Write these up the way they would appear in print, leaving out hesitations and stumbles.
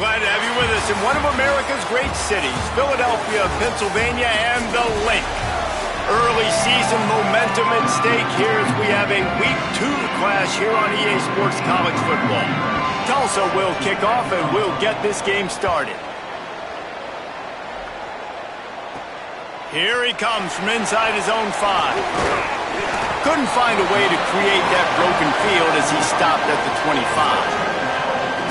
Glad to have you with us in one of America's great cities, Philadelphia, Pennsylvania, and the Lake. Early season momentum at stake here as we have a Week 2 clash here on EA Sports College Football. Tulsa will kick off and we'll get this game started. Here he comes from inside his own 5. Couldn't find a way to create that broken field as he stopped at the 25.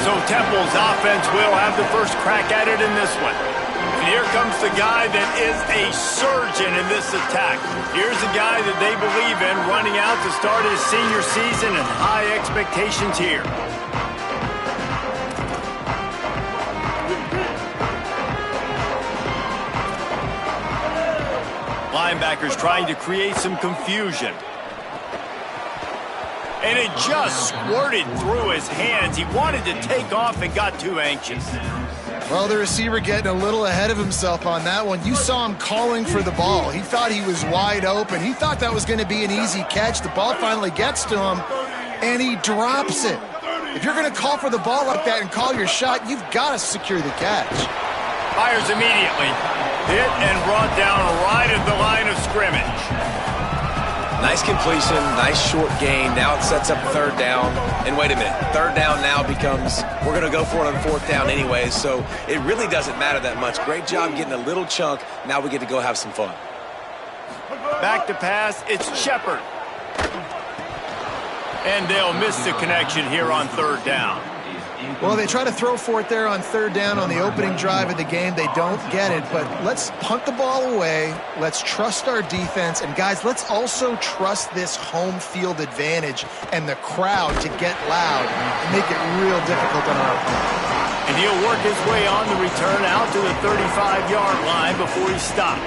So Temple's offense will have the first crack at it in this one. And here comes the guy that is a surgeon in this attack. Here's a guy that they believe in running out to start his senior season and high expectations here. Linebackers trying to create some confusion. And it just squirted through his hands. He wanted to take off and got too anxious. Well, the receiver getting a little ahead of himself on that one. You saw him calling for the ball. He thought he was wide open. He thought that was going to be an easy catch. The ball finally gets to him, and he drops it. If you're going to call for the ball like that and call your shot, you've got to secure the catch. Fires immediately. Hit and brought down right at the line of scrimmage. Nice completion, nice short gain. Now it sets up third down. And wait a minute, third down now becomes, we're going to go for it on fourth down anyways, so it really doesn't matter that much. Great job getting a little chunk. Now we get to go have some fun. Back to pass, it's Shepard. And they'll miss the connection here on third down. Well, they try to throw for it there on third down on the opening drive of the game. They don't get it, but let's punt the ball away. Let's trust our defense. And, guys, let's also trust this home field advantage and the crowd to get loud and make it real difficult on our opponent. And he'll work his way on the return out to the 35-yard line before he's stopped.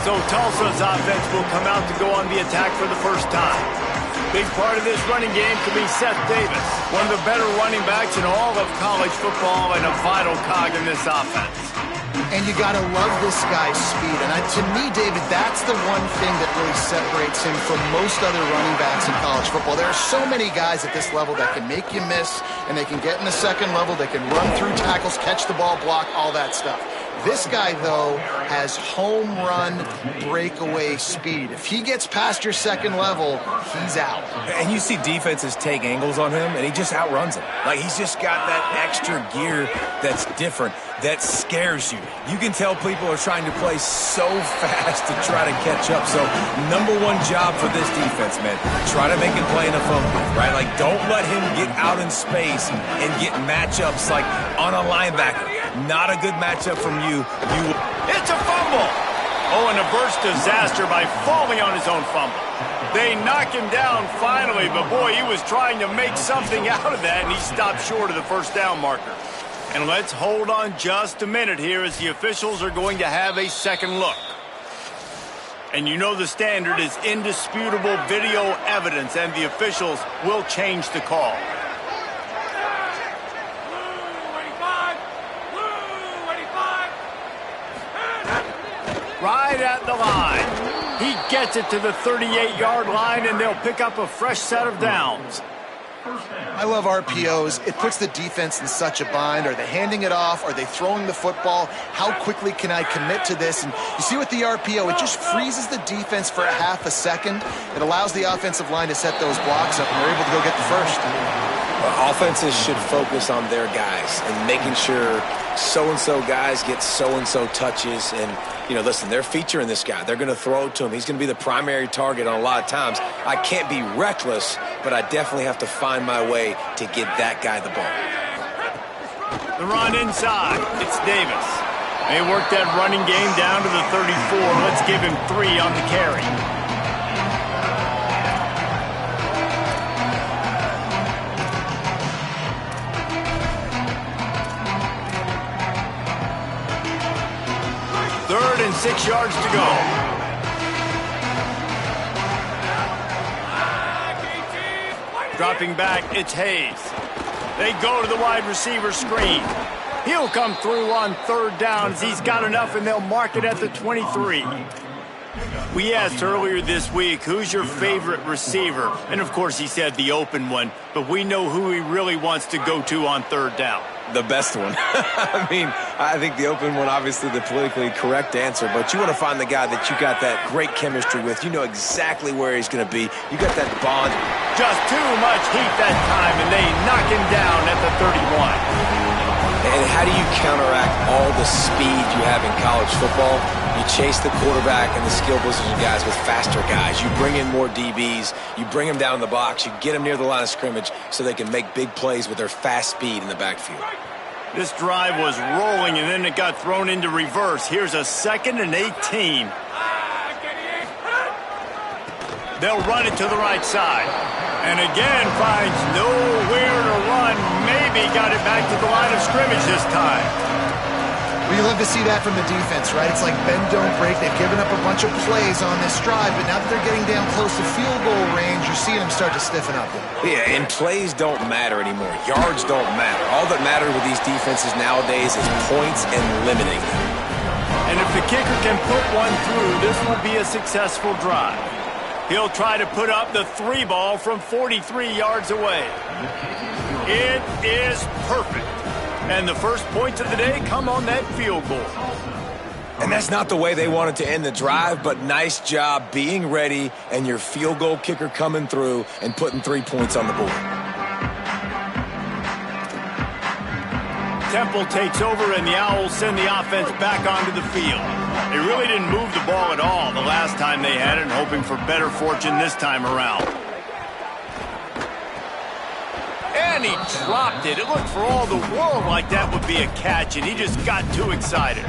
So Tulsa's offense will come out to go on the attack for the first time. Big part of this running game could be Seth Davis, one of the better running backs in all of college football and a vital cog in this offense. And you got to love this guy's speed. And to me, David, that's the one thing that really separates him from most other running backs in college football. There are so many guys at this level that can make you miss, and they can get in the second level, they can run through tackles, catch the ball, block, all that stuff. This guy, though, has home run breakaway speed. If he gets past your second level, he's out. And you see defenses take angles on him, and he just outruns them. Like, he's just got that extra gear that's different, that scares you. You can tell people are trying to play so fast to try to catch up. So, number one job for this defense, man, try to make it play in a phone booth, right? Like, don't let him get out in space and get matchups like on a linebacker. Not a good matchup from you. It's a fumble. Oh, and a burst disaster by falling on his own fumble. They knock him down finally, but boy, he was trying to make something out of that, and he stopped short of the first down marker. And let's hold on just a minute here as the officials are going to have a second look. And you know the standard is indisputable video evidence, and the officials will change the call. Right at the line. He gets it to the 38-yard line, and they'll pick up a fresh set of downs. I love RPOs. It puts the defense in such a bind. Are they handing it off? Are they throwing the football? How quickly can I commit to this? And you see with the RPO, it just freezes the defense for a half a second. It allows the offensive line to set those blocks up, and they're able to go get the first. Offenses should focus on their guys and making sure so-and-so guys get so-and-so touches. And, you know, listen, they're featuring this guy. They're going to throw it to him. He's going to be the primary target on a lot of times. I can't be reckless, but I definitely have to find my way to get that guy the ball. The run inside. It's Davis. They work that running game down to the 34. Let's give him 3 on the carry. Third and 6 yards to go. Dropping back, it's Hayes. They go to the wide receiver screen. He'll come through on third down as he's got enough, and they'll mark it at the 23. We asked earlier this week, who's your favorite receiver? And, of course, he said the open one, but we know who he really wants to go to on third down. The best one. I mean, I think the open one, obviously the politically correct answer, but you want to find the guy that you got that great chemistry with. You know exactly where he's going to be. You got that bond. Just too much heat that time, and they knock him down at the 31. And how do you counteract all the speed you have in college football? You chase the quarterback and the skill position guys with faster guys. You bring in more DBs. You bring them down in the box. You get them near the line of scrimmage so they can make big plays with their fast speed in the backfield. This drive was rolling, and then it got thrown into reverse. Here's a 2nd and 18. They'll run it to the right side. And again, finds nowhere to run. Maybe got it back to the line of scrimmage this time. Well, you love to see that from the defense, right? It's like bend, don't break. They've given up a bunch of plays on this drive, but now that they're getting down close to field goal range, you're seeing them start to stiffen up. Yeah, and plays don't matter anymore. Yards don't matter. All that matters with these defenses nowadays is points and limiting them. And if the kicker can put one through, this will be a successful drive. He'll try to put up the 3 ball from 43 yards away. It is perfect. And the first points of the day come on that field goal. And that's not the way they wanted to end the drive, but nice job being ready and your field goal kicker coming through and putting 3 points on the board. Temple takes over, and the Owls send the offense back onto the field. They really didn't move the ball at all the last time they had it, hoping for better fortune this time around. And he dropped it. It looked for all the world like that would be a catch, and he just got too excited.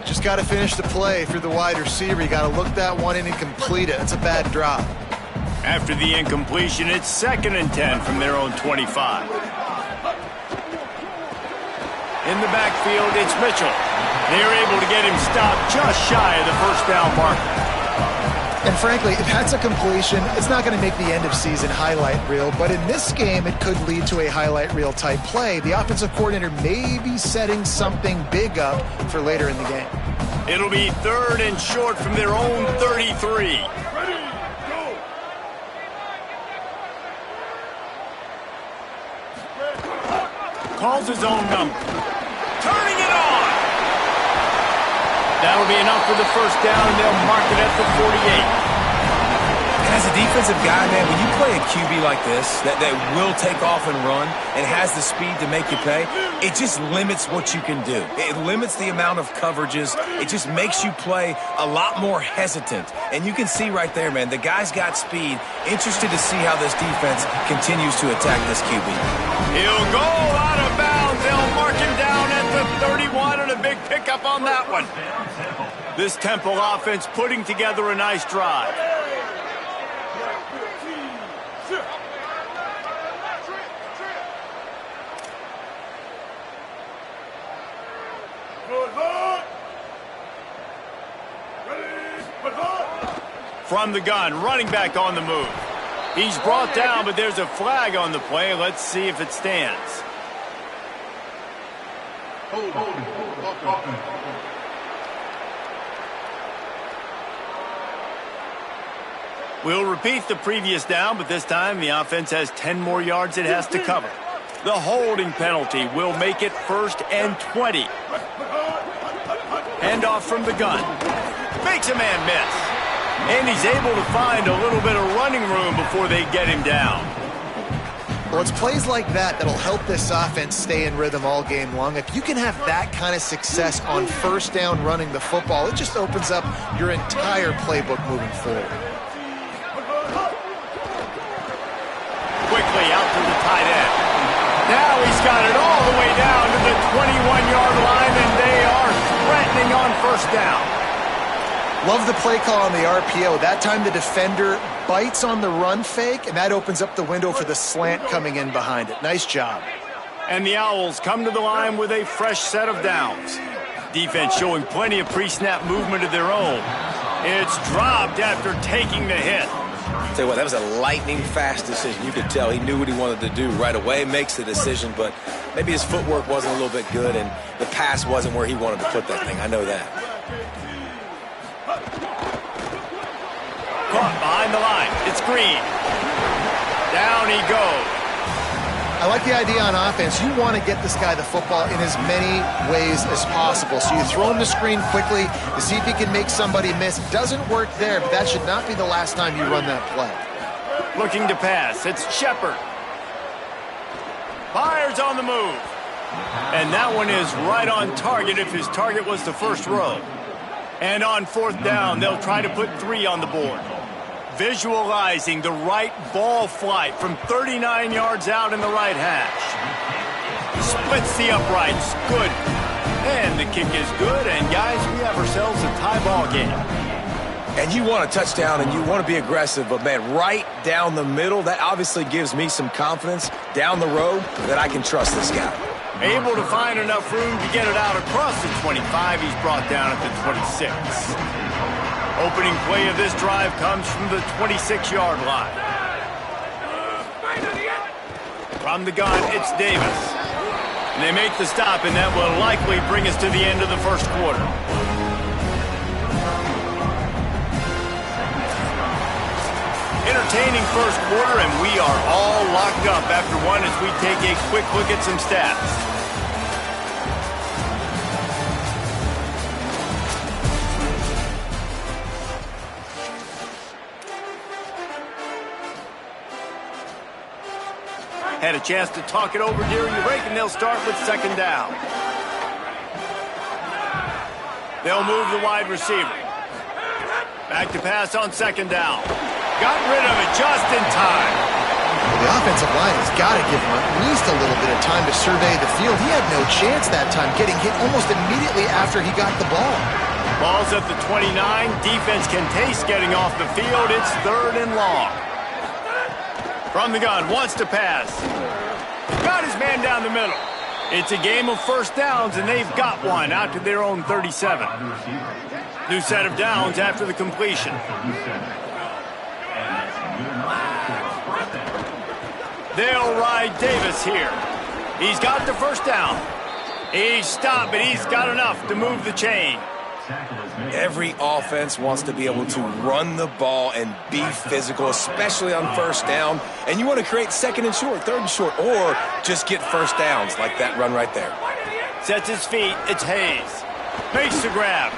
Just got to finish the play through the wide receiver. You got to look that one in and complete it. That's a bad drop. After the incompletion, it's 2nd and 10 from their own 25. In the backfield, it's Mitchell. They're able to get him stopped just shy of the first down marker. And frankly, if that's a completion, it's not going to make the end-of-season highlight reel. But in this game, it could lead to a highlight reel type play. The offensive coordinator may be setting something big up for later in the game. It'll be 3rd and short from their own 33. Ready, go! Calls his own number. Turning it on! That'll be enough for the first down, and they'll mark it at the 48. And as a defensive guy, man, when you play a QB like this that will take off and run and has the speed to make you pay, it just limits what you can do. It limits the amount of coverages. It just makes you play a lot more hesitant. And you can see right there, man, the guy's got speed. Interested to see how this defense continues to attack this QB. He'll go out of bounds. They'll mark him down at the 31, and a big pickup on that one. This Temple offense putting together a nice drive. From the gun, running back on the move. He's brought down, but there's a flag on the play. Let's see if it stands. We'll repeat the previous down, but this time the offense has 10 more yards it has to cover. The holding penalty will make it 1st and 20. Handoff from the gun. Makes a man miss. And he's able to find a little bit of running room before they get him down. Well, it's plays like that that'll help this offense stay in rhythm all game long. If you can have that kind of success on first down running the football, it just opens up your entire playbook moving forward. Quickly out to the tight end. Now he's got it all the way down to the 21-yard line, and they are threatening on first down. Love the play call on the RPO. That time the defender bites on the run fake, and that opens up the window for the slant coming in behind it. Nice job. And the Owls come to the line with a fresh set of downs. Defense showing plenty of pre-snap movement of their own. It's dropped after taking the hit. Tell you what, that was a lightning-fast decision. You could tell he knew what he wanted to do right away, makes the decision, but maybe his footwork wasn't a little bit good, and the pass wasn't where he wanted to put that thing. I know that. screen. Down he goes. I like the idea on offense. You want to get this guy the football in as many ways as possible. So you throw him the screen quickly to see if he can make somebody miss. Doesn't work there, but that should not be the last time you run that play. Looking to pass. It's Shepard. Fires on the move. And that one is right on target if his target was the first row. And on fourth down, they'll try to put 3 on the board. Visualizing the right ball flight from 39 yards out in the right hash. Splits the uprights. Good. And the kick is good. And, guys, we have ourselves a tie ball game. And you want a touchdown and you want to be aggressive, but, man, right down the middle, that obviously gives me some confidence down the road that I can trust this guy. Able to find enough room to get it out across the 25. He's brought down at the 26. Opening play of this drive comes from the 26-yard line. From the gun, it's Davis. And they make the stop, and that will likely bring us to the end of the first quarter. Entertaining first quarter, and we are all locked up after one as we take a quick look at some stats. Had a chance to talk it over during the break, and they'll start with second down. They'll move the wide receiver. Back to pass on second down. Got rid of it just in time. Well, the offensive line has got to give him at least a little bit of time to survey the field. He had no chance that time, getting hit almost immediately after he got the ball. Ball's at the 29. Defense can taste getting off the field. It's 3rd and long. From the gun, wants to pass. Got his man down the middle. It's a game of first downs, and they've got one out to their own 37. New set of downs after the completion. They'll ride Davis here. He's got the first down. He's stopped, but he's got enough to move the chain. Every offense wants to be able to run the ball and be physical, especially on first down. And you want to create second and short, third and short, or just get first downs like that run right there. Sets his feet. It's Hayes. Makes the grab.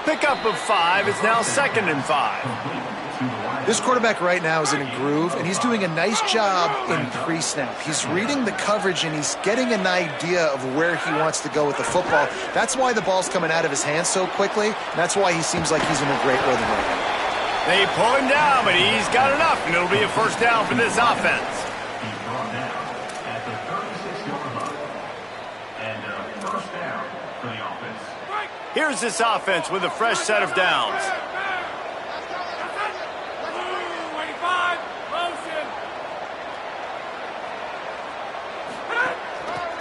Pickup of 5. It's now 2nd and 5. This quarterback right now is in a groove, and he's doing a nice job in pre-snap. He's reading the coverage, and he's getting an idea of where he wants to go with the football. That's why the ball's coming out of his hands so quickly, and that's why he seems like he's in a great rhythm right now. They pull him down, but he's got enough, and it'll be a first down for this offense. Here's this offense with a fresh set of downs.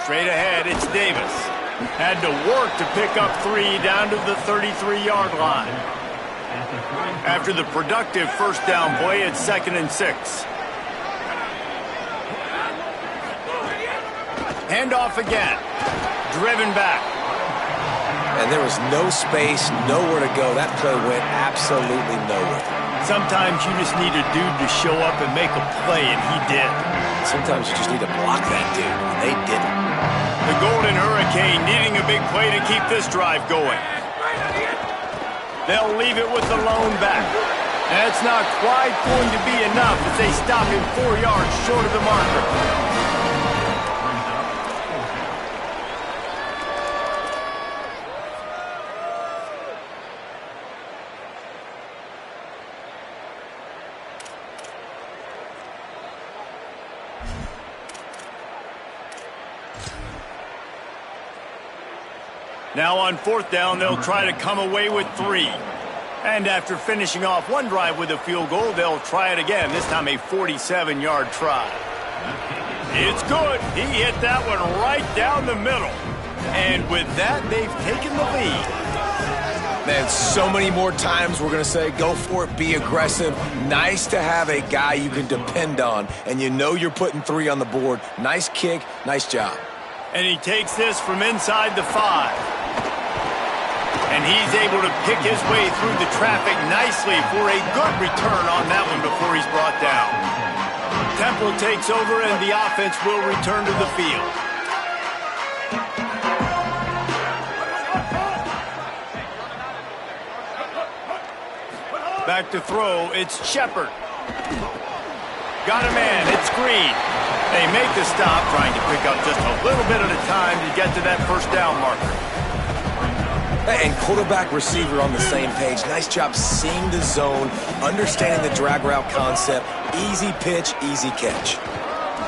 Straight ahead, it's Davis. Had to work to pick up 3 down to the 33-yard line. After the productive first down play, it's 2nd and 6. Handoff again. Driven back. And there was no space, nowhere to go. That play went absolutely nowhere. Sometimes you just need a dude to show up and make a play, and he did. Sometimes you just need to block that dude, and they didn't. The Golden Hurricane needing a big play to keep this drive going. They'll leave it with the lone back. That's not quite going to be enough as they stop him 4 yards short of the marker. Now on fourth down, they'll try to come away with 3. And after finishing off one drive with a field goal, they'll try it again, this time a 47-yard try. It's good. He hit that one right down the middle. And with that, they've taken the lead. Man, so many more times we're going to say, go for it, be aggressive. Nice to have a guy you can depend on, and you know you're putting 3 on the board. Nice kick, nice job. And he takes this from inside the 5. And he's able to pick his way through the traffic nicely for a good return on that one before he's brought down. Temple takes over and the offense will return to the field. Back to throw, it's Shepard. Got a man, it's Green. They make the stop, trying to pick up just a little bit at a time to get to that first down marker. And quarterback receiver on the same page. Nice job seeing the zone, understanding the drag route concept. Easy pitch, easy catch.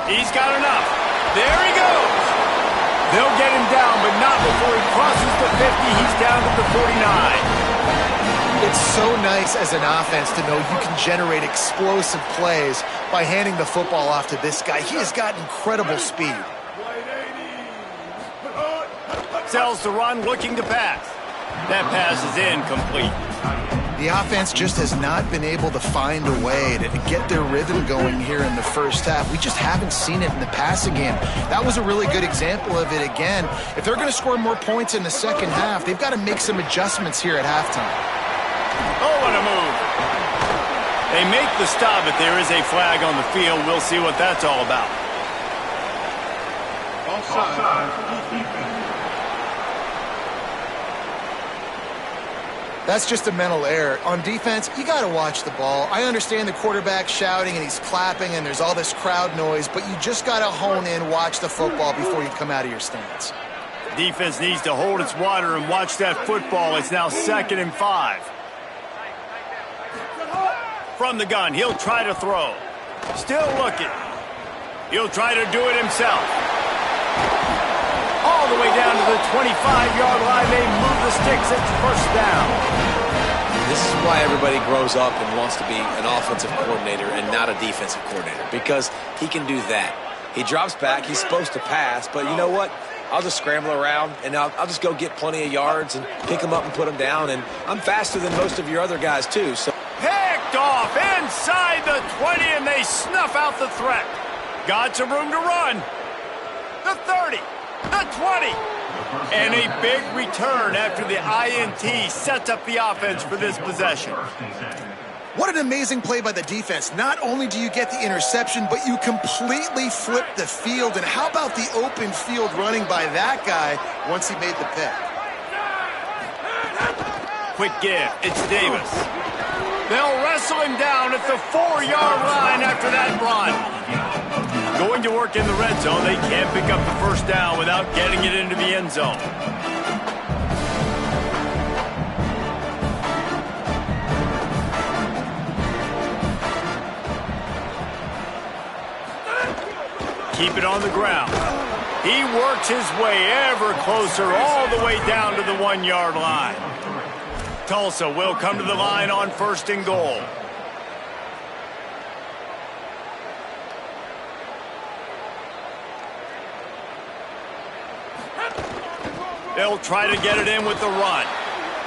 He's got enough. There he goes. They'll get him down, but not before he crosses the 50. He's down to the 49. It's so nice as an offense to know you can generate explosive plays by handing the football off to this guy. He has got incredible speed. Sells the run, looking to pass. That pass is incomplete. The offense just has not been able to find a way to get their rhythm going here in the first half. We just haven't seen it in the passing game. That was a really good example of it again. If they're going to score more points in the second half, they've got to make some adjustments here at halftime. Oh, what a move. They make the stop, but there is a flag on the field. We'll see what that's all about. That's just a mental error. On defense, you got to watch the ball. I understand the quarterback shouting and he's clapping and there's all this crowd noise, but you just got to hone in, watch the football before you come out of your stance. Defense needs to hold its water and watch that football. It's now 2nd and 5. From the gun, he'll try to throw. Still looking. He'll try to do it himself. All the way down to the 25-yard line. They move the sticks. It's first down. This is why everybody grows up and wants to be an offensive coordinator and not a defensive coordinator, because he can do that. He drops back. He's supposed to pass, but you know what? I'll just scramble around, and I'll just go get plenty of yards and pick them up and put them down, and I'm faster than most of your other guys, too. So Picked off inside the 20, and they snuff out the threat. Got some room to run. The 30, the 20. And a big return after the INT sets up the offense for this possession. What an amazing play by the defense. Not only do you get the interception, but you completely flip the field. And how about the open field running by that guy once he made the pick? Quick give. It's Davis. They'll wrestle him down at the 4-yard line after that run. Going to work in the red zone. They can't pick up the first down without getting it into the end zone. Keep it on the ground. He works his way ever closer all the way down to the 1-yard line. Tulsa will come to the line on 1st and goal. They'll try to get it in with the run.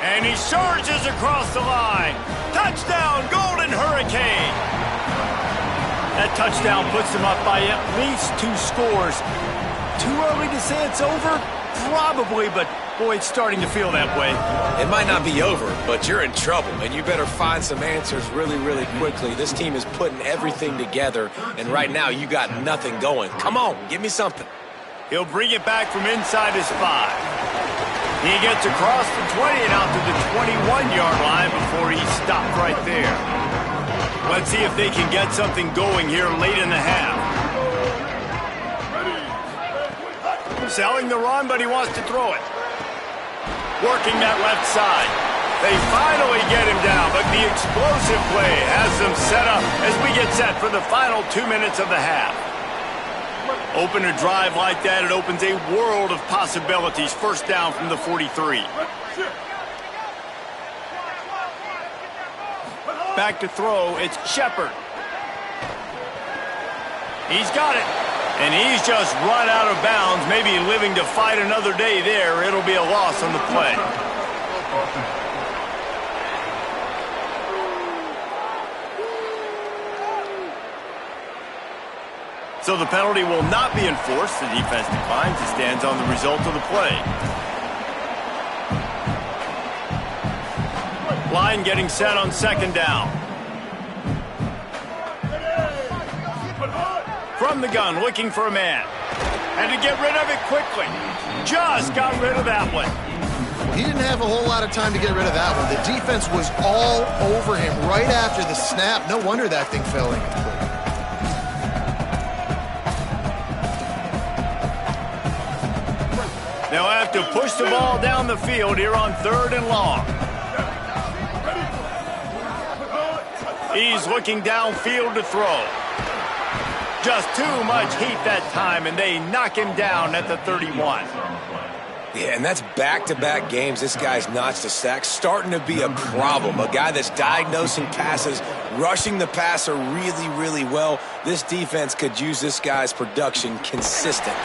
And he surges across the line. Touchdown, Golden Hurricane. That touchdown puts them up by at least 2 scores. Too early to say it's over? Probably, but boy, it's starting to feel that way. it might not be over, but you're in trouble, and you better find some answers really, really quickly. This team is putting everything together, and right now you got nothing going. Come on, give me something. He'll bring it back from inside his 5. He gets across the 20 and out to the 21-yard line before he's stopped right there. Let's see if they can get something going here late in the half. Selling the run, but he wants to throw it. Working that left side. They finally get him down, but the explosive play has them set up as we get set for the final 2 minutes of the half. Open a drive like that, it opens a world of possibilities. First down from the 43. Back to throw, it's Shepard. He's got it. And he's just run out of bounds, maybe living to fight another day there. It'll be a loss on the play. So the penalty will not be enforced. The defense declines. It stands on the result of the play. Line getting set on second down. From the gun, looking for a man. And to get rid of it quickly. Just got rid of that one. He didn't have a whole lot of time to get rid of that one. The defense was all over him right after the snap. No wonder that thing fell incomplete. They'll have to push the ball down the field here on 3rd and long. He's looking downfield to throw. Just too much heat that time, and they knock him down at the 31. Yeah, and that's back-to-back games. This guy's notched a sack, starting to be a problem. A guy that's diagnosing passes, rushing the passer really, really well. This defense could use this guy's production consistently.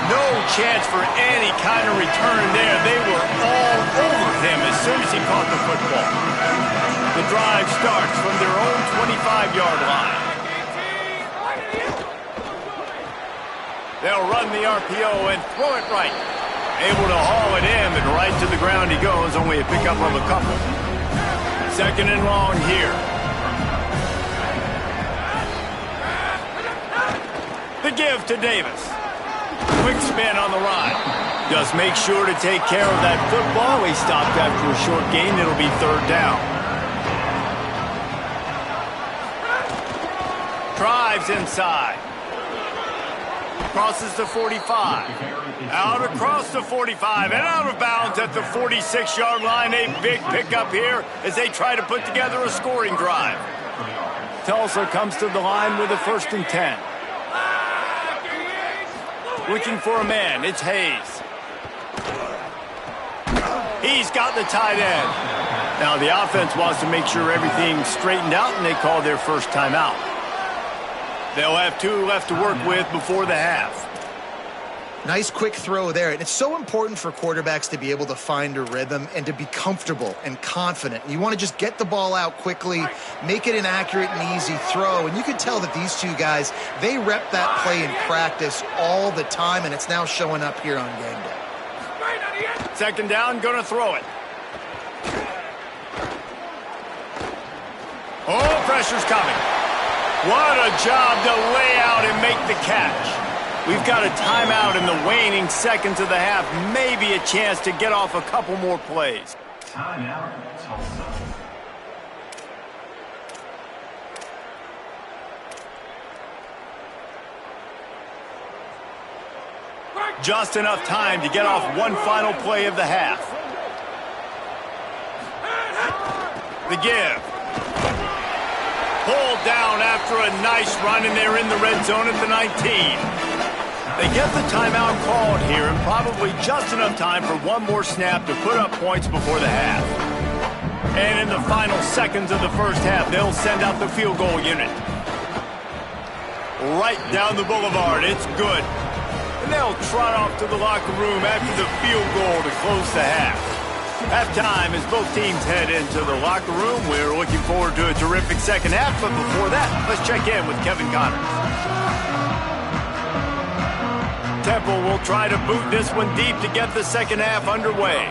No chance for any kind of return there. They were all over him as soon as he caught the football. The drive starts from their own 25-yard line. They'll run the RPO and throw it right. Able to haul it in, but right to the ground he goes, only a pickup of a couple. 2nd and long here. The give to Davis. Quick spin on the run. Just make sure to take care of that football. He stopped after a short gain. It'll be 3rd down. Drives inside. Crosses the 45. Out across the 45 and out of bounds at the 46-yard line. A big pickup here as they try to put together a scoring drive. Tulsa comes to the line with a 1st and 10. Looking for a man. It's Hayes. He's got the tight end. Now the offense wants to make sure everything's straightened out, and they call their first timeout. They'll have 2 left to work with before the half. Nice quick throw there. And it's so important for quarterbacks to be able to find a rhythm and to be comfortable and confident. You want to just get the ball out quickly, make it an accurate and easy throw. And you can tell that these two guys, they rep that play in practice all the time, and it's now showing up here on game day. 2nd down, gonna throw it. Oh, pressure's coming. What a job to lay out and make the catch. We've got a timeout in the waning seconds of the half. Maybe a chance to get off a couple more plays. Timeout, Tulsa. Just enough time to get off one final play of the half. The give. Pulled down after a nice run, and they're in the red zone at the 19. They get the timeout called here, and probably just enough time for one more snap to put up points before the half. And in the final seconds of the first half, they'll send out the field goal unit. Right down the boulevard, it's good. And they'll trot off to the locker room after the field goal to close the half. Halftime as both teams head into the locker room. We're looking forward to a terrific second half, but before that, let's check in with Kevin Connors. Temple will try to boot this one deep to get the second half underway.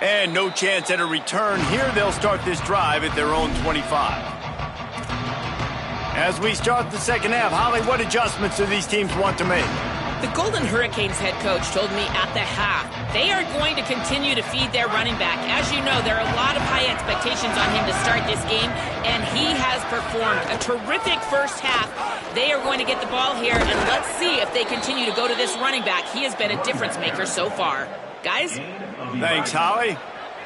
And no chance at a return here. They'll start this drive at their own 25. As we start the second half, Holly, what adjustments do these teams want to make? The Golden Hurricanes head coach told me at the half they are going to continue to feed their running back. As you know, there are a lot of high expectations on him to start this game, and he has performed a terrific first half. They are going to get the ball here, and let's see if they continue to go to this running back. He has been a difference maker so far. Guys? Thanks, Holly.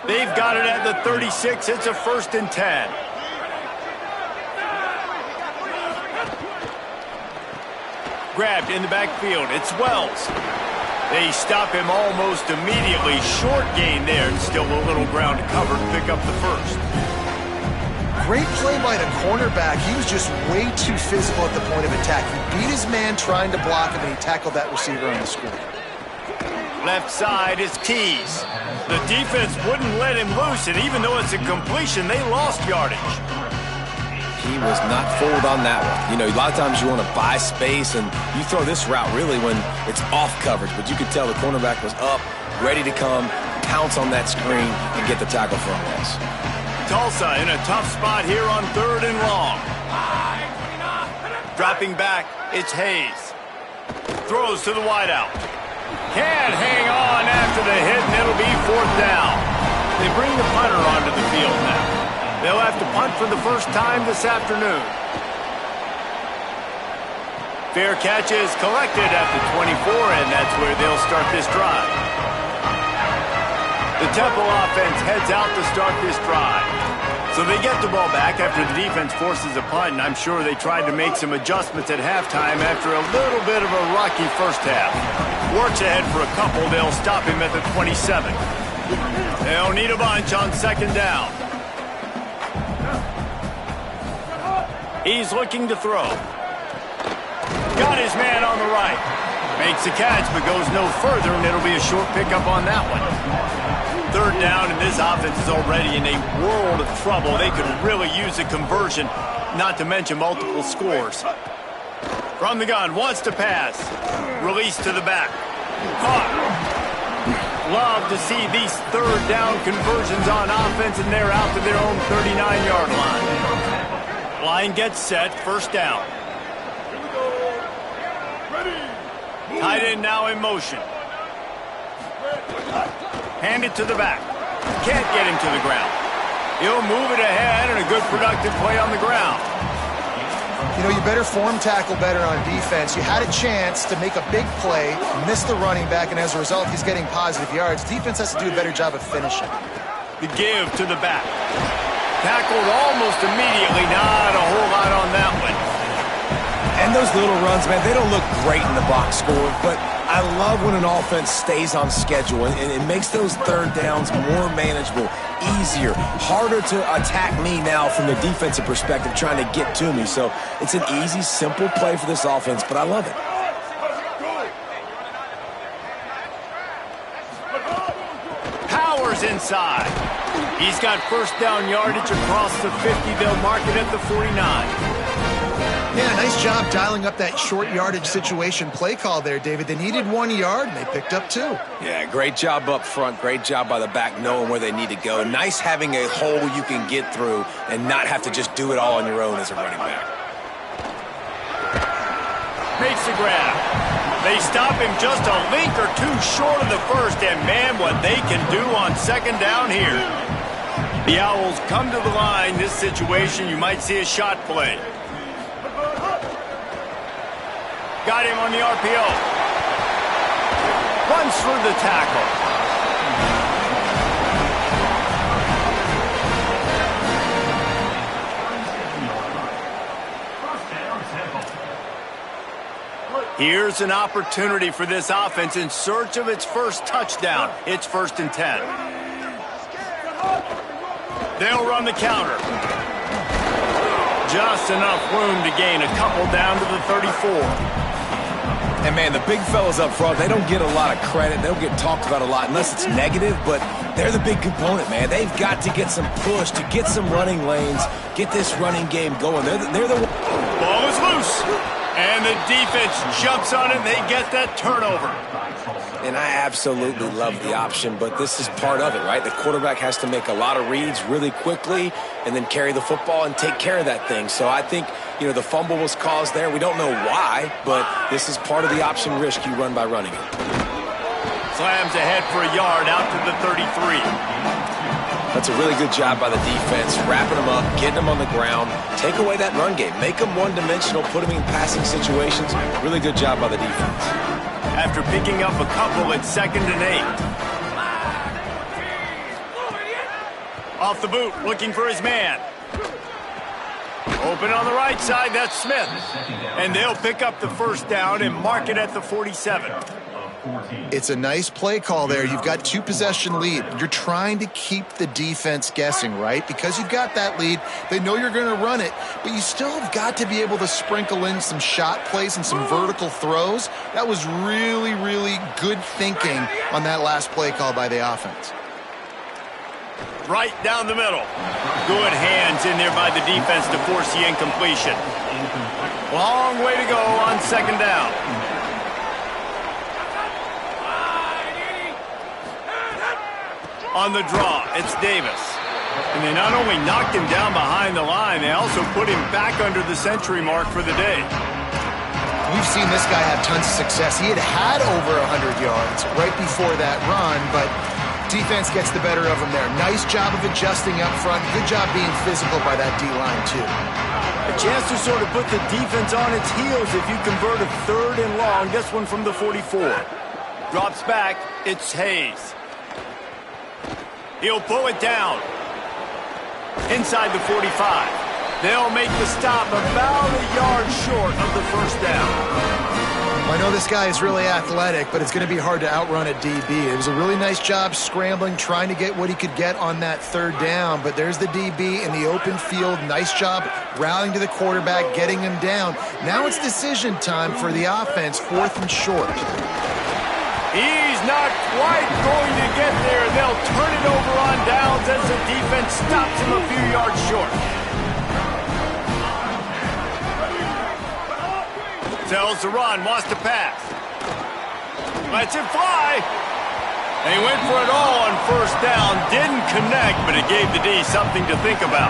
They've got it at the 36. It's a 1st and 10. Grabbed in the backfield. It's Wells. They stop him almost immediately. Short gain there, and still a little ground to cover to pick up the first. Great play by the cornerback. He was just way too physical at the point of attack. He beat his man trying to block him, and he tackled that receiver on the screen. Left side is Tees. The defense wouldn't let him loose, and even though it's a completion, they lost yardage. He was not fooled on that one. You know, a lot of times you want to buy space, and you throw this route really when it's off coverage, but you could tell the cornerback was up, ready to come, pounce on that screen, and get the tackle for a loss. Tulsa in a tough spot here on 3rd and long. Dropping back, it's Hayes. Throws to the wideout. Can't hang on after the hit, and it'll be 4th down. They bring the punter onto the field now. They'll have to punt for the first time this afternoon. Fair catch is collected at the 24, and that's where they'll start this drive. The Temple offense heads out to start this drive. So they get the ball back after the defense forces a punt, and I'm sure they tried to make some adjustments at halftime after a little bit of a rocky first half. Works ahead for a couple. They'll stop him at the 27. They'll need a bunch on 2nd down. He's looking to throw. Got his man on the right. Makes the catch, but goes no further, and it'll be a short pickup on that one. 3rd down, and this offense is already in a world of trouble. They could really use a conversion, not to mention multiple scores. From the gun, wants to pass. Release to the back. Caught. Love to see these 3rd down conversions on offense, and they're out to their own 39-yard line. Line gets set, 1st down. Tight end now in motion. Hand it to the back. Can't get him to the ground. He'll move it ahead, and a good productive play on the ground. You know, you better form tackle better on defense. You had a chance to make a big play, miss the running back, and as a result, he's getting positive yards. Defense has to do a better job of finishing. The give to the back. Tackled almost immediately. Not a whole lot on that one. And those little runs, man, they don't look great in the box score, but I love when an offense stays on schedule, and it makes those 3rd downs more manageable, easier, harder to attack me now from the defensive perspective trying to get to me. So it's an easy, simple play for this offense, but I love it. Powers inside. He's got 1st down yardage across the 50. They'll mark it at the 49. Yeah, nice job dialing up that short yardage situation play call there, David. They needed 1 yard, and they picked up 2. Yeah, great job up front. Great job by the back knowing where they need to go. Nice having a hole you can get through and not have to just do it all on your own as a running back. Makes the grab. They stop him just a link or two short of the first, and man, what they can do on 2nd down here. The Owls come to the line. This situation, you might see a shot play. Got him on the RPO. Runs through the tackle. Here's an opportunity for this offense in search of its first touchdown. It's 1st and 10. They'll run the counter. Just enough room to gain a couple down to the 34. And, man, the big fellas up front, they don't get a lot of credit. They don't get talked about a lot unless it's negative, but they're the big component, man. They've got to get some push, to get some running lanes, get this running game going. They're the Ball is loose, and the defense jumps on it, and they get that turnover. And I absolutely love the option, but this is part of it, right? The quarterback has to make a lot of reads really quickly and then carry the football and take care of that thing. So I think, you know, the fumble was caused there. We don't know why, but this is part of the option risk you run by running it. Slams ahead for a yard out to the 33. That's a really good job by the defense, wrapping them up, getting them on the ground, take away that run game, make them one-dimensional, put them in passing situations. Really good job by the defense. After picking up a couple, it's 2nd and 8. Off the boot, looking for his man. Open on the right side, that's Smith. And they'll pick up the 1st down and mark it at the 47. It's a nice play call there. You've got 2-possession lead. You're trying to keep the defense guessing, right? Because you've got that lead. They know you're going to run it, but you still have got to be able to sprinkle in some shot plays and some vertical throws. That was really, really good thinking on that last play call by the offense. Right down the middle. Good hands in there by the defense to force the incompletion. Long way to go on 2nd down. On the draw, it's Davis. And they not only knocked him down behind the line, they also put him back under the century mark for the day. We've seen this guy have tons of success. He had over 100 yards right before that run, but defense gets the better of him there. Nice job of adjusting up front. Good job being physical by that D-line, too. A chance to sort of put the defense on its heels if you convert a 3rd and long. This one from the 44. Drops back. It's Hayes. He'll pull it down. Inside the 45. They'll make the stop about a yard short of the first down. I know this guy is really athletic, but it's going to be hard to outrun a DB. It was a really nice job scrambling, trying to get what he could get on that 3rd down, but there's the DB in the open field. Nice job rallying to the quarterback, getting him down. Now it's decision time for the offense, 4th and short. He's not quite going to get there. They'll turn it over on downs as the defense stops him a few yards short. Tells the run, wants to pass. Lets it fly. They went for it all on 1st down. Didn't connect, but it gave the D something to think about.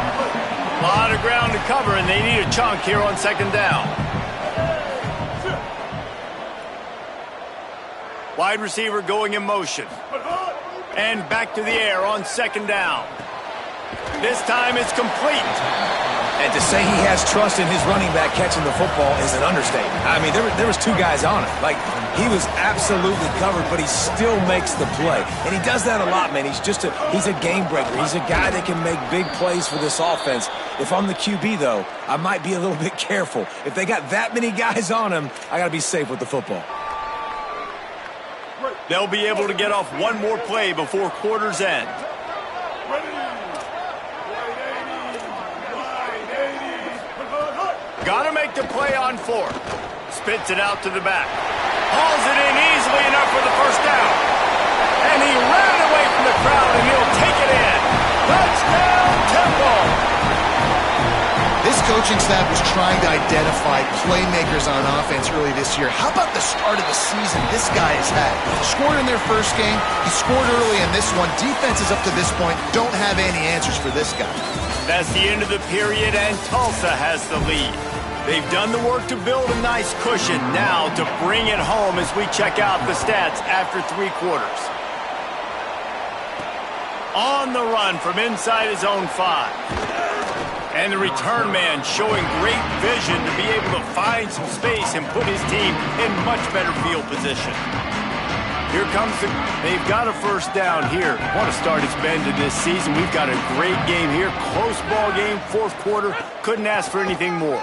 A lot of ground to cover, and they need a chunk here on 2nd down. Wide receiver going in motion. And back to the air on 2nd down. This time it's complete. And to say he has trust in his running back catching the football is an understatement. I mean, there was 2 guys on it. Like, he was absolutely covered, but he still makes the play. And he does that a lot, man. He's a game breaker. He's a guy that can make big plays for this offense. If I'm the QB, though, I might be a little bit careful. If they got that many guys on him, I got to be safe with the football. They'll be able to get off one more play before quarter's end. Got to make the play on 4th. Spits it out to the back. Hauls it in easily enough for the 1st down. And he ran away from the crowd, and he'll take it in. Touchdown, Temple! This coaching staff was trying to identify playmakers on offense early this year. How about the start of the season this guy has had? Scored in their first game. He scored early in this one. Defenses up to this point don't have any answers for this guy. That's the end of the period, and Tulsa has the lead. They've done the work to build a nice cushion. Now to bring it home as we check out the stats after 3 quarters. On the run from inside his own 5. And the return man showing great vision to be able to find some space and put his team in much better field position. Here comes they've got a 1st down here. What a start it's been to this season. We've got a great game here. Close ball game, 4th quarter. Couldn't ask for anything more.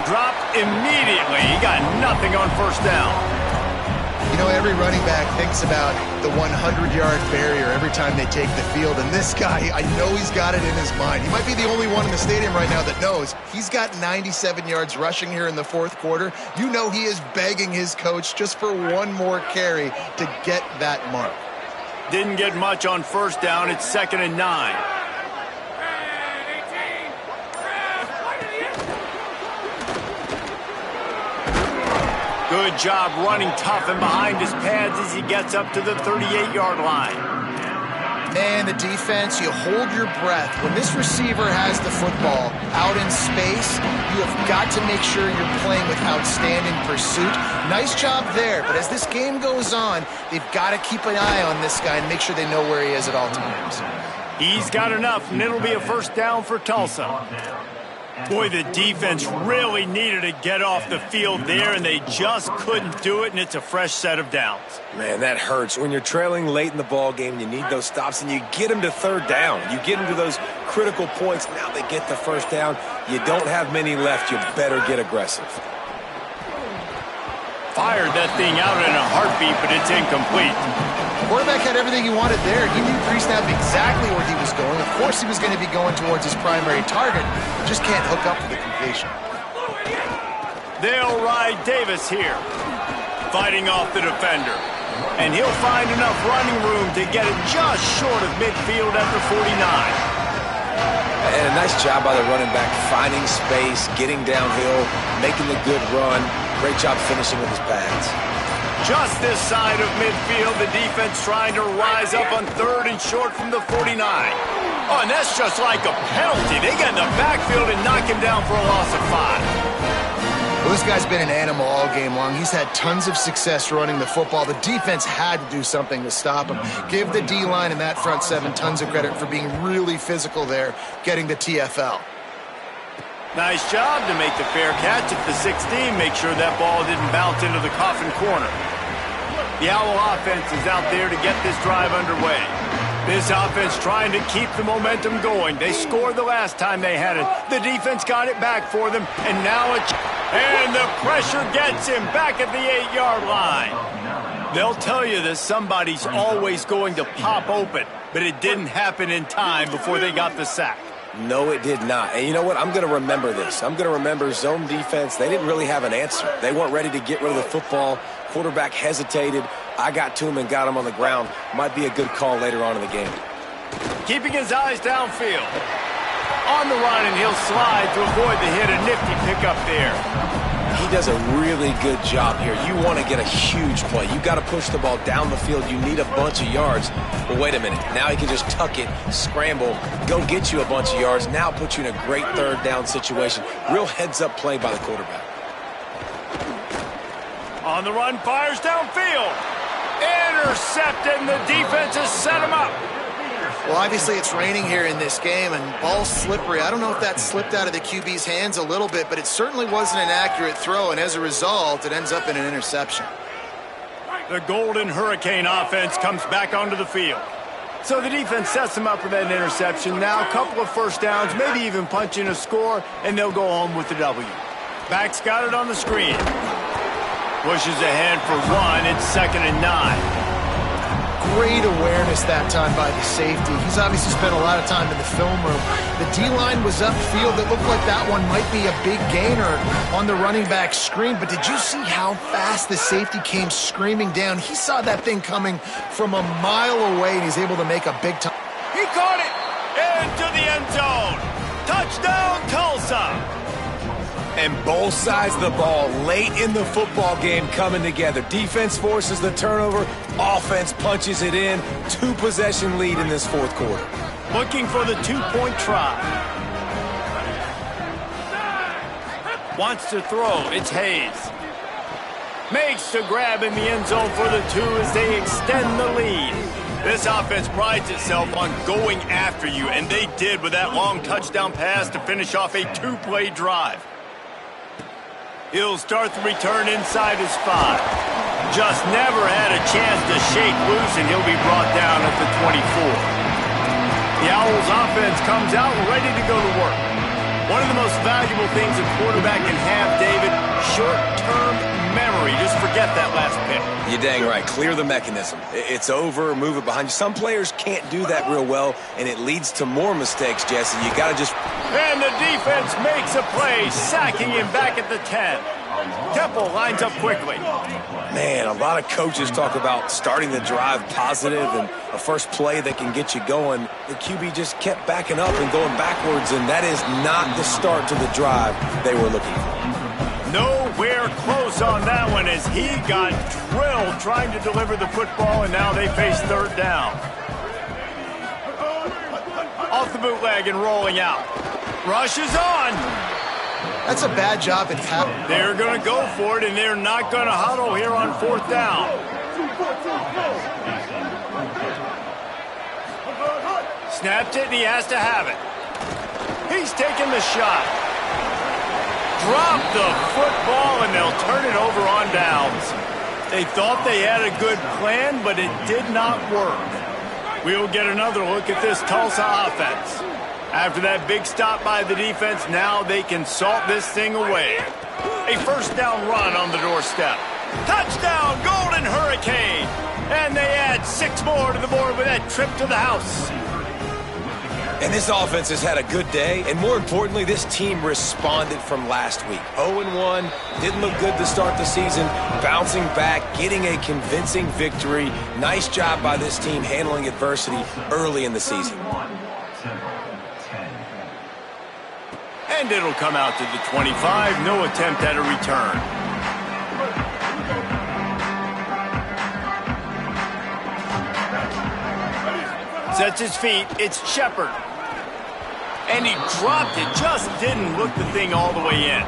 Drop immediately. He got nothing on 1st down. You know, every running back thinks about the 100-yard barrier every time they take the field. And this guy, I know he's got it in his mind. He might be the only one in the stadium right now that knows. He's got 97 yards rushing here in the 4th quarter. You know he is begging his coach just for one more carry to get that mark. Didn't get much on 1st down. It's 2nd and 9. Good job running tough and behind his pads as he gets up to the 38-yard line. Man, the defense, you hold your breath. When this receiver has the football out in space, you have got to make sure you're playing with outstanding pursuit. Nice job there, but as this game goes on, they've got to keep an eye on this guy and make sure they know where he is at all times. He's got enough, and it'll be a 1st down for Tulsa. Boy, the defense really needed to get off the field there, and they just couldn't do it, and it's a fresh set of downs. Man, that hurts. When you're trailing late in the ball game, you need those stops, and you get them to 3rd down. You get them to those critical points. Now they get the 1st down. You don't have many left. You better get aggressive. Fired that thing out in a heartbeat, but it's incomplete. Quarterback had everything he wanted there. He knew pre-snap exactly where he was going. Of course he was going to be going towards his primary target. Just can't hook up for the completion. They'll ride Davis here, fighting off the defender. And he'll find enough running room to get it just short of midfield at the 49. And a nice job by the running back, finding space, getting downhill, making the good run. Great job finishing with his pads. Just this side of midfield, the defense trying to rise up on 3rd and short from the 49. Oh, and that's just like a penalty. They get in the backfield and knock him down for a loss of 5. Well, this guy's been an animal all game long. He's had tons of success running the football. The defense had to do something to stop him. Give the D-line and that front 7 tons of credit for being really physical there, getting the TFL. Nice job to make the fair catch at the 16. Make sure that ball didn't bounce into the coffin corner. The Owl offense is out there to get this drive underway. This offense trying to keep the momentum going. They scored the last time they had it. The defense got it back for them, and now and the pressure gets him back at the 8-yard line. They'll tell you that somebody's always going to pop open, but it didn't happen in time before they got the sack. No, it did not. And you know what? I'm going to remember this. I'm going to remember zone defense. They didn't really have an answer. They weren't ready to get rid of the football. Quarterback hesitated. I got to him and got him on the ground. Might be a good call later on in the game. Keeping his eyes downfield. On the run, and he'll slide to avoid the hit. A nifty pickup there. He does a really good job here. You want to get a huge play. You got to push the ball down the field. You need a bunch of yards. Well, wait a minute. Now he can just tuck it, scramble, go get you a bunch of yards. Now put you in a great 3rd down situation. Real heads-up play by the quarterback. On the run, fires downfield. Intercepted, and the defense has set him up. Well, obviously it's raining here in this game, and ball's slippery. I don't know if that slipped out of the QB's hands a little bit, but it certainly wasn't an accurate throw, and as a result, it ends up in an interception. The Golden Hurricane offense comes back onto the field. So the defense sets them up with that interception. Now a couple of first downs, maybe even punching a score, and they'll go home with the W. Back's got it on the screen. Pushes ahead for 1. It's 2nd and 9. Great awareness that time by the safety. He's obviously spent a lot of time in the film room. The D-line was upfield. It looked like that one might be a big gainer on the running back screen, but did you see how fast the safety came screaming down? He saw that thing coming from a mile away, and he's able to make a big time. He caught it into the end zone. Touchdown, Tulsa. And both sides of the ball late in the football game coming together. Defense forces the turnover. Offense punches it in. 2-possession lead in this 4th quarter. Looking for the 2-point try. Wants to throw. It's Hayes. Makes the grab in the end zone for the 2 as they extend the lead. This offense prides itself on going after you, and they did with that long touchdown pass to finish off a 2-play drive. He'll start the return inside his 5. Just never had a chance to shake loose, and he'll be brought down at the 24. The Owls offense comes out ready to go to work. One of the most valuable things a quarterback can have, David, short-term memory. Just forget that last pick. You're dang right. Clear the mechanism. It's over, move it behind you. Some players can't do that real well, and it leads to more mistakes, Jesse. You got to just... And the defense makes a play, sacking him back at the 10. Temple lines up quickly. Man, a lot of coaches talk about starting the drive positive and a first play that can get you going. The QB just kept backing up and going backwards, and that is not the start to the drive they were looking for. Nowhere close on that one as he got drilled trying to deliver the football, and now they face 3rd down. Off the bootleg and rolling out. Rush is on. That's a bad job at tackle. They're going to go for it, and they're not going to huddle here on 4th down. Snapped it, and he has to have it. He's taking the shot. Drop the football, and they'll turn it over on downs. They thought they had a good plan, but it did not work. We'll get another look at this Tulsa offense. After that big stop by the defense, now they can salt this thing away. A 1st down run on the doorstep. Touchdown, Golden Hurricane! And they add 6 more to the board with that trip to the house. And this offense has had a good day, and more importantly, this team responded from last week. 0-1, didn't look good to start the season, bouncing back, getting a convincing victory. Nice job by this team handling adversity early in the season. And it'll come out to the 25, no attempt at a return. Sets his feet. It's Shepard. And he dropped it. Just didn't look the thing all the way in.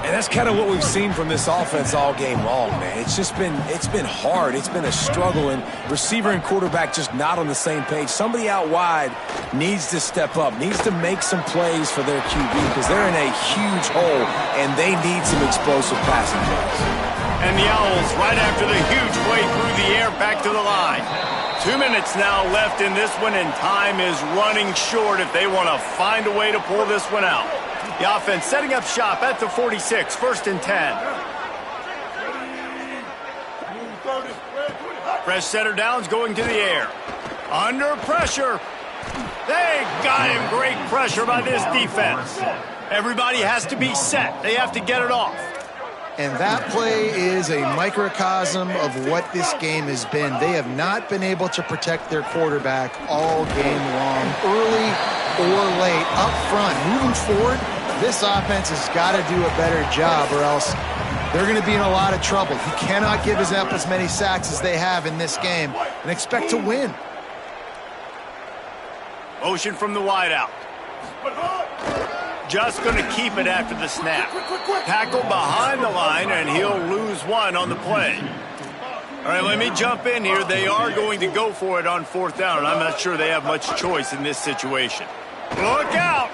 And that's kind of what we've seen from this offense all game long, man. It's been hard. It's been a struggle, and receiver and quarterback just not on the same page. Somebody out wide needs to step up, needs to make some plays for their QB because they're in a huge hole, and they need some explosive passing plays. And the Owls, right after the huge play through the air, back to the line. 2 minutes now left in this one, and time is running short if they want to find a way to pull this one out. The offense setting up shop at the 46, 1st and 10. Fresh setter downs going to the air. Under pressure. They got him. Great pressure by this defense. Everybody has to be set. They have to get it off. And that play is a microcosm of what this game has been. They have not been able to protect their quarterback all game long, early or late, up front. Moving forward, this offense has got to do a better job or else they're going to be in a lot of trouble. You cannot give up as many sacks as they have in this game and expect to win. Motion from the wideout. Just going to keep it after the snap. Tackle behind the line, and he'll lose one on the play. All right, let me jump in here. They are going to go for it on 4th down, and I'm not sure they have much choice in this situation. Look out!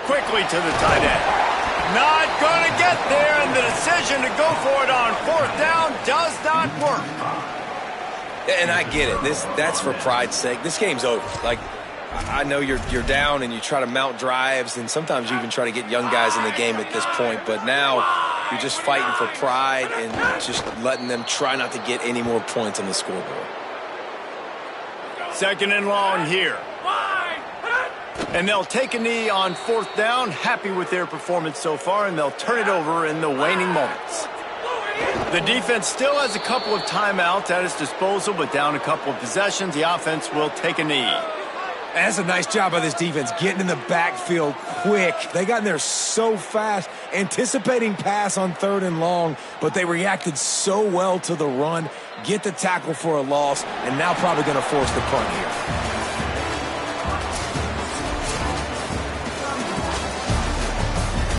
Quickly to the tight end. Not going to get there, and the decision to go for it on 4th down does not work. And I get it. That's for pride's sake. This game's over. Like, I know you're down and you try to mount drives, and sometimes you even try to get young guys in the game at this point, but now you're just fighting for pride and just letting them try not to get any more points on the scoreboard. 2nd and long here. And they'll take a knee on 4th down, happy with their performance so far, and they'll turn it over in the waning moments. The defense still has a couple of timeouts at its disposal, but down a couple of possessions, the offense will take a knee. That's a nice job by this defense, getting in the backfield quick. They got in there so fast, anticipating pass on 3rd and long, but they reacted so well to the run, get the tackle for a loss, and now probably going to force the punt here.